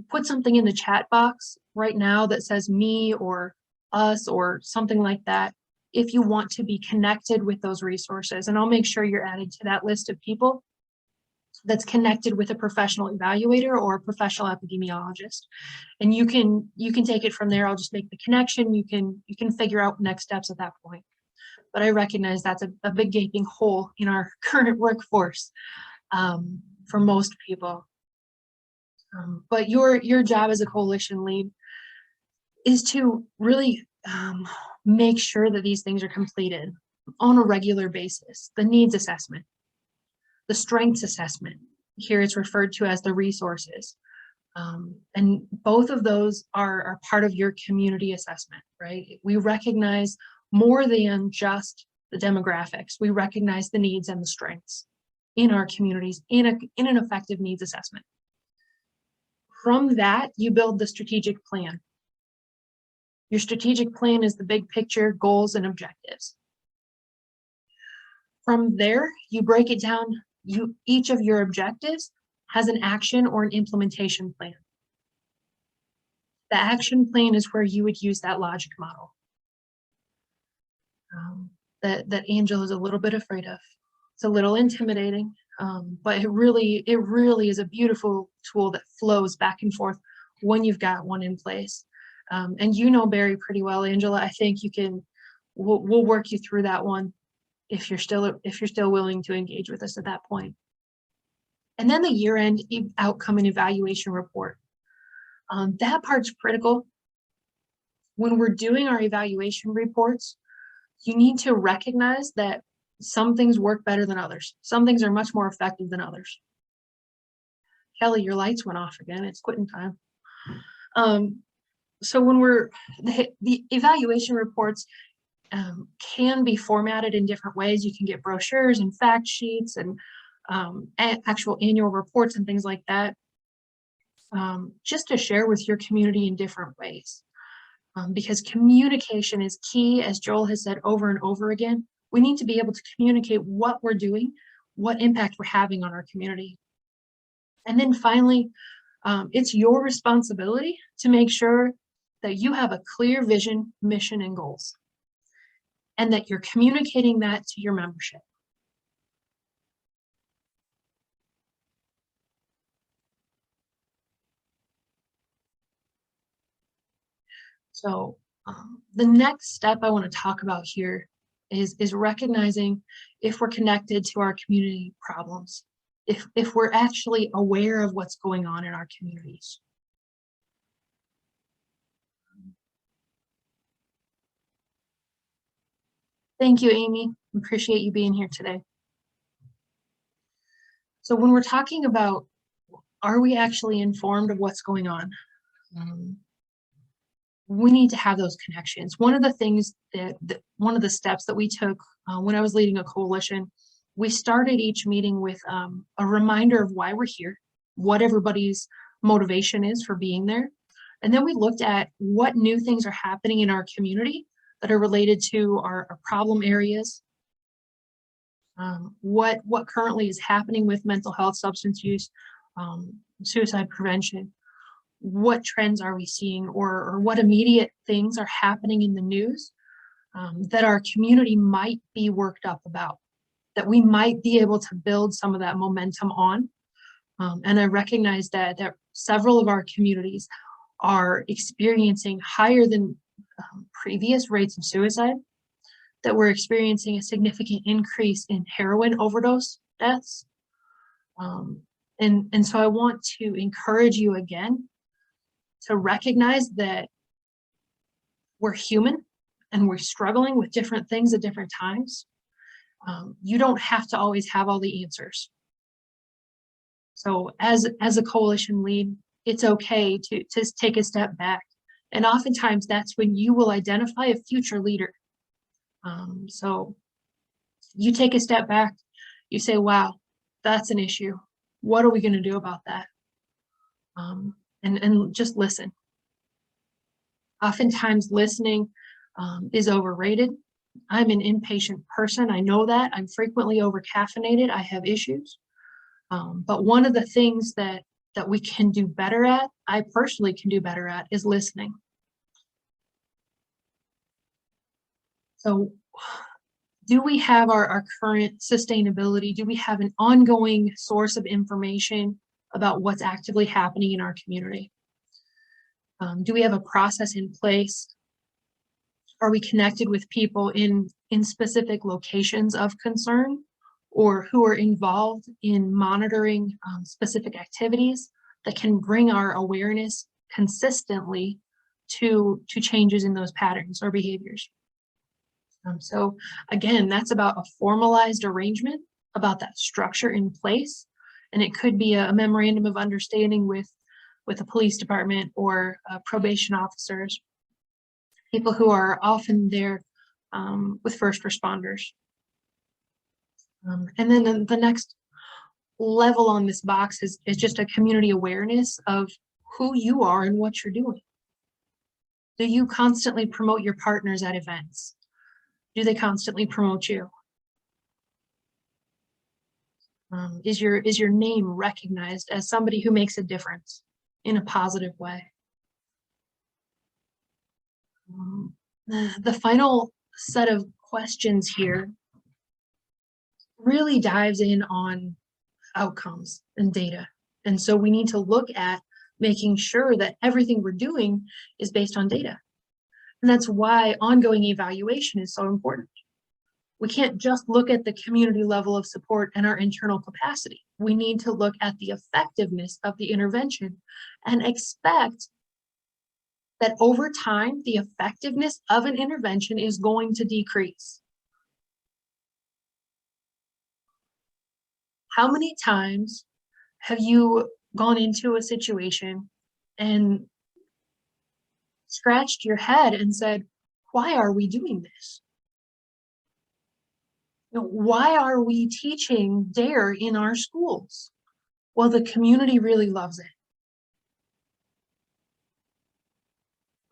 put something in the chat box right now that says me or us or something like that if you want to be connected with those resources, and I'll make sure you're added to that list of people that's connected with a professional evaluator or a professional epidemiologist. And you can take it from there. I'll just make the connection. You can figure out next steps at that point. But I recognize that's a big gaping hole in our current workforce for most people. But your job as a coalition lead is to really make sure that these things are completed on a regular basis. The needs assessment, the strengths assessment, here it's referred to as the resources. And both of those are part of your community assessment, right? We recognize more than just the demographics. We recognize the needs and the strengths in our communities in an effective needs assessment. From that, you build the strategic plan. Your strategic plan is the big picture, goals, and objectives. From there, you break it down. Each of your objectives has an action or an implementation plan. The action plan is where you would use that logic model that Angela is a little bit afraid of. It's a little intimidating, But it really is a beautiful tool that flows back and forth when you've got one in place. And you know Barry pretty well, Angela. I think we'll work you through that one if you're still willing to engage with us at that point. And then the year-end outcome and evaluation report. That part's critical. When we're doing our evaluation reports, you need to recognize that some things work better than others. Some things are much more effective than others. Kelly, your lights went off again. It's quitting time. So when the evaluation reports can be formatted in different ways. You can get brochures and fact sheets and actual annual reports and things like that, just to share with your community in different ways. Because communication is key, as Joel has said over and over again. We need to be able to communicate what we're doing, what impact we're having on our community. And then finally, it's your responsibility to make sure that you have a clear vision, mission, and goals, and that you're communicating that to your membership. So the next step I want to talk about here is recognizing if we're connected to our community problems, if we're actually aware of what's going on in our communities. Thank you, Amy. Appreciate you being here today. So when we're talking about, are we actually informed of what's going on? We need to have those connections. One of the things one of the steps that we took when I was leading a coalition, we started each meeting with a reminder of why we're here, what everybody's motivation is for being there. And then we looked at what new things are happening in our community that are related to our problem areas, what currently is happening with mental health, substance use, suicide prevention. What trends are we seeing, or what immediate things are happening in the news that our community might be worked up about, that we might be able to build some of that momentum on. And I recognize that several of our communities are experiencing higher than previous rates of suicide, that we're experiencing a significant increase in heroin overdose deaths. And so I want to encourage you again to recognize that we're human and we're struggling with different things at different times. You don't have to always have all the answers. So as a coalition lead, it's okay to take a step back. And oftentimes that's when you will identify a future leader. So you take a step back, you say, wow, that's an issue. What are we going to do about that? And just listen. Oftentimes listening is overrated. I'm an impatient person. I know that. I'm frequently over-caffeinated. I have issues. But one of the things that we can do better at, I personally can do better at, is listening. So do we have our current sustainability? Do we have an ongoing source of information about what's actively happening in our community? Do we have a process in place? Are we connected with people in specific locations of concern, or who are involved in monitoring specific activities that can bring our awareness consistently to changes in those patterns or behaviors? So again, that's about a formalized arrangement, about that structure in place. And it could be a memorandum of understanding with a police department or probation officers, people who are often there with first responders. And then the next level on this box is just a community awareness of who you are and what you're doing. Do you constantly promote your partners at events? Do they constantly promote you? Is your name recognized as somebody who makes a difference in a positive way? The final set of questions here really dives in on outcomes and data. And so we need to look at making sure that everything we're doing is based on data. And that's why ongoing evaluation is so important. We can't just look at the community level of support and our internal capacity. We need to look at the effectiveness of the intervention and expect that over time, the effectiveness of an intervention is going to decrease. How many times have you gone into a situation and scratched your head and said, why are we doing this? Why are we teaching DARE in our schools? Well, the community really loves it.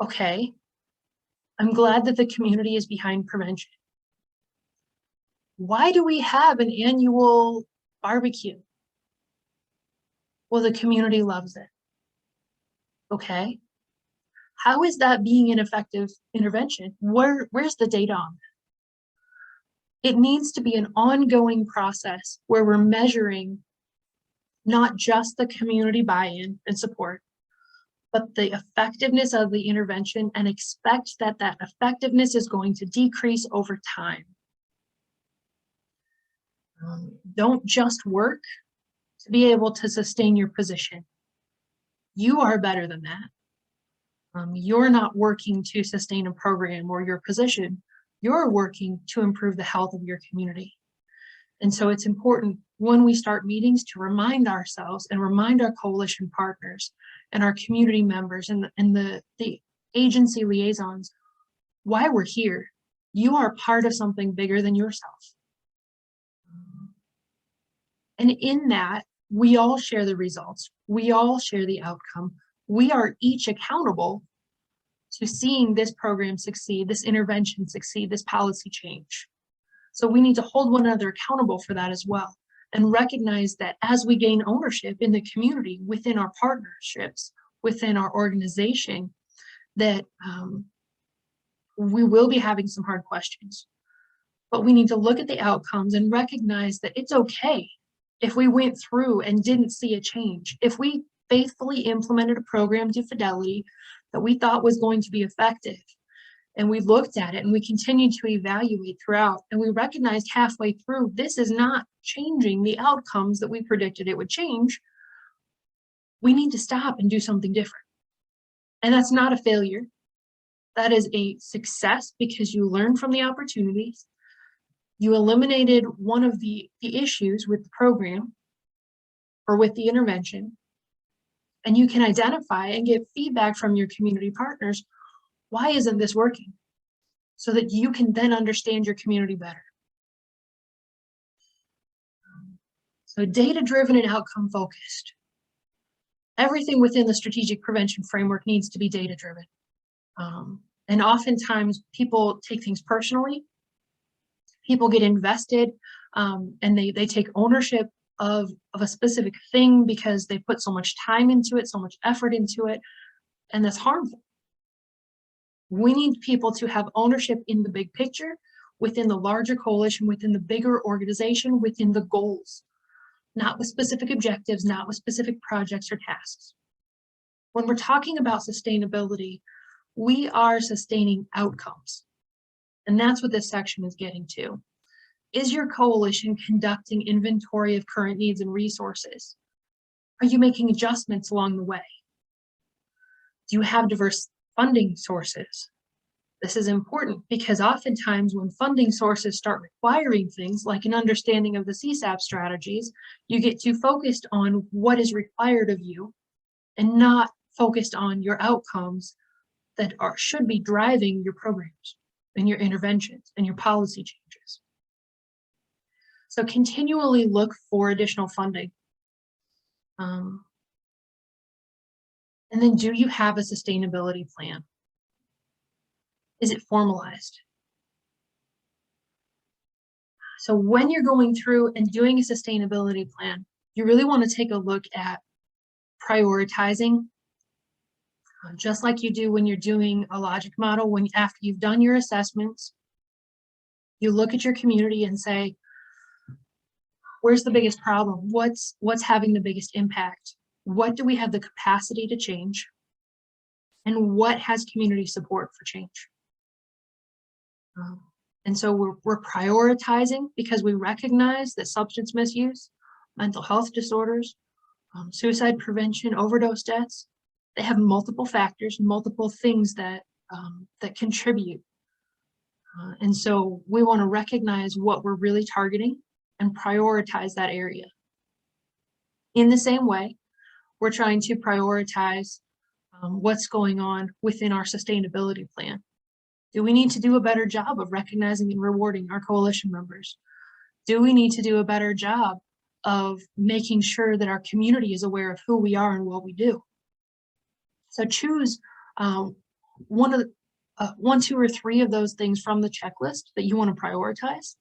Okay, I'm glad that the community is behind prevention. Why do we have an annual barbecue? Well, the community loves it. Okay, how is that being an effective intervention? Where's the data on that? It needs to be an ongoing process where we're measuring not just the community buy-in and support, but the effectiveness of the intervention, and expect that that effectiveness is going to decrease over time. Don't just work to be able to sustain your position. You are better than that. You're not working to sustain a program or your position. You're working to improve the health of your community. And so it's important when we start meetings to remind ourselves and remind our coalition partners and our community members and the agency liaisons why we're here. You are part of something bigger than yourself. And in that, we all share the results. We all share the outcome. We are each accountable to seeing this program succeed, this intervention succeed, this policy change. So we need to hold one another accountable for that as well, and recognize that as we gain ownership in the community, within our partnerships, within our organization, that we will be having some hard questions. But we need to look at the outcomes and recognize that it's okay if we went through and didn't see a change. If we faithfully implemented a program to fidelity that we thought was going to be effective, and we looked at it and we continued to evaluate throughout, and we recognized halfway through, this is not changing the outcomes that we predicted it would change, we need to stop and do something different. And that's not a failure. That is a success, because you learned from the opportunities. You eliminated one of the issues with the program or with the intervention, and you can identify and get feedback from your community partners. Why isn't this working? So that you can then understand your community better. So data-driven and outcome-focused. Everything within the strategic prevention framework needs to be data-driven. And oftentimes people take things personally. People get invested and they take ownership of a specific thing because they put so much time into it, so much effort into it, and that's harmful. We need people to have ownership in the big picture, within the larger coalition, within the bigger organization, within the goals, not with specific objectives, not with specific projects or tasks. When we're talking about sustainability, we are sustaining outcomes. And that's what this section is getting to. Is your coalition conducting inventory of current needs and resources? Are you making adjustments along the way? Do you have diverse funding sources? This is important because oftentimes when funding sources start requiring things like an understanding of the CSAP strategies, you get too focused on what is required of you and not focused on your outcomes that should be driving your programs and your interventions and your policy changes. So continually look for additional funding. And then, do you have a sustainability plan? Is it formalized? So when you're going through and doing a sustainability plan, you really want to take a look at prioritizing, just like you do when you're doing a logic model. When after you've done your assessments, you look at your community and say, Where's the biggest problem? What's having the biggest impact? What do we have the capacity to change? And what has community support for change? And so we're prioritizing because we recognize that substance misuse, mental health disorders, suicide prevention, overdose deaths, they have multiple factors, multiple things that that contribute. And so we want to recognize what we're really targeting and prioritize that area. In the same way, we're trying to prioritize what's going on within our sustainability plan. Do we need to do a better job of recognizing and rewarding our coalition members? Do we need to do a better job of making sure that our community is aware of who we are and what we do? So choose one, two, or three of those things from the checklist that you want to prioritize,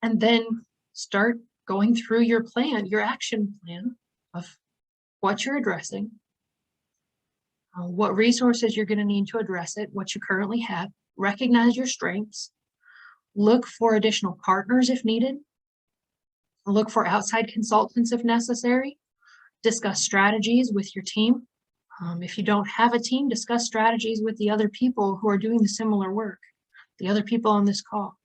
and then start going through your plan, your action plan of what you're addressing, what resources you're going to need to address it, what you currently have, recognize your strengths, look for additional partners if needed, look for outside consultants if necessary, discuss strategies with your team. If you don't have a team, discuss strategies with the other people who are doing the similar work, the other people on this call.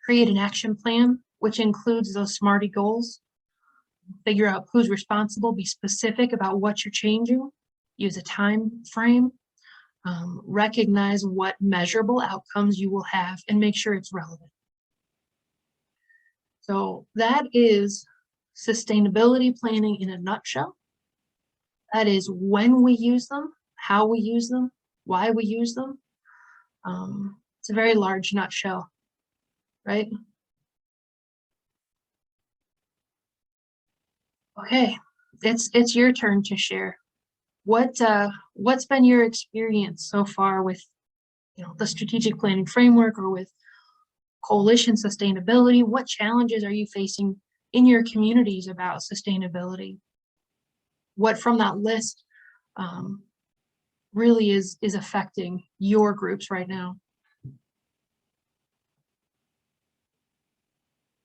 Create an action plan, which includes those SMARTY goals. Figure out who's responsible, be specific about what you're changing, use a time frame, recognize what measurable outcomes you will have, and make sure it's relevant. So that is sustainability planning in a nutshell. That is when we use them, how we use them, why we use them. It's a very large nutshell, right? Okay, it's your turn to share. What's been your experience so far with, the strategic planning framework or with coalition sustainability? What challenges are you facing in your communities about sustainability? What from that list really is affecting your groups right now?